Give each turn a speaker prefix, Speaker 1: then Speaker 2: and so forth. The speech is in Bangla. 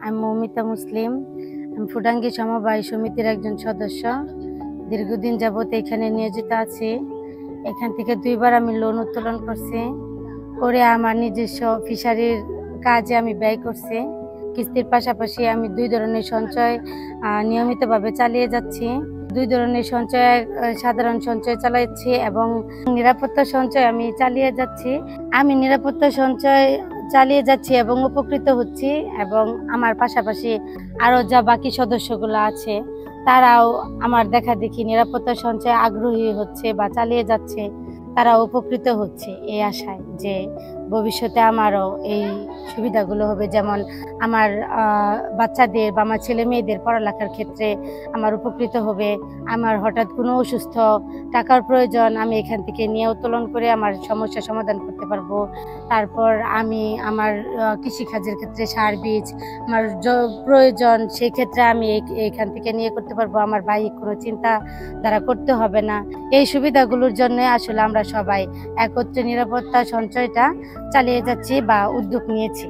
Speaker 1: আমি মৌমিতা মুসলিম। আমি ফুটাঙ্গি সমবায় সমিতির একজন সদস্য। দীর্ঘদিন যাবত এখানে নিয়োজিত আছি। এখান থেকে 2 বার আমি লোন উত্তোলন করছি, করে আমার নিজস্ব ফিশারির কাজে আমি ব্যয় করছি। কিস্তির পাশাপাশি আমি 2 ধরনের সঞ্চয় নিয়মিতভাবে চালিয়ে যাচ্ছি। 2 ধরনের সঞ্চয়, সাধারণ সঞ্চয় চালাচ্ছি এবং নিরাপত্তা সঞ্চয় আমি চালিয়ে যাচ্ছি। আমি নিরাপত্তা সঞ্চয় চালিয়ে যাচ্ছি এবং উপকৃত হচ্ছি, এবং আমার পাশাপাশি আরো যা বাকি সদস্যগুলো আছে তারাও আমার দেখা দেখি নিরাপত্তা সঞ্চয়ে আগ্রহী হচ্ছে বা চালিয়ে যাচ্ছে। তারা উপকৃত হচ্ছে এই আশায় যে ভবিষ্যতে আমারও এই সুবিধাগুলো হবে, যেমন আমার বাচ্চাদের বা আমার ছেলে মেয়েদের পড়ালেখার ক্ষেত্রে আমার উপকৃত হবে। আমার হঠাৎ কোনো অসুস্থ টাকার প্রয়োজন, আমি এখান থেকে নিয়ে উত্তোলন করে আমার সমস্যা সমাধান করতে পারবো। তারপর আমি আমার কৃষিকাজের ক্ষেত্রে সার বীজ আমার প্রয়োজন, সেই ক্ষেত্রে আমি এইখান থেকে নিয়ে করতে পারবো। আমার বাহ্যিক কোনো চিন্তা দ্বারা করতে হবে না। এই সুবিধাগুলোর জন্য আসলে আমরা সবাই একত্রে নিরাপত্তা সঞ্চয়টা চালিয়ে যাচ্ছি বা উদ্যোগ নিয়েছি।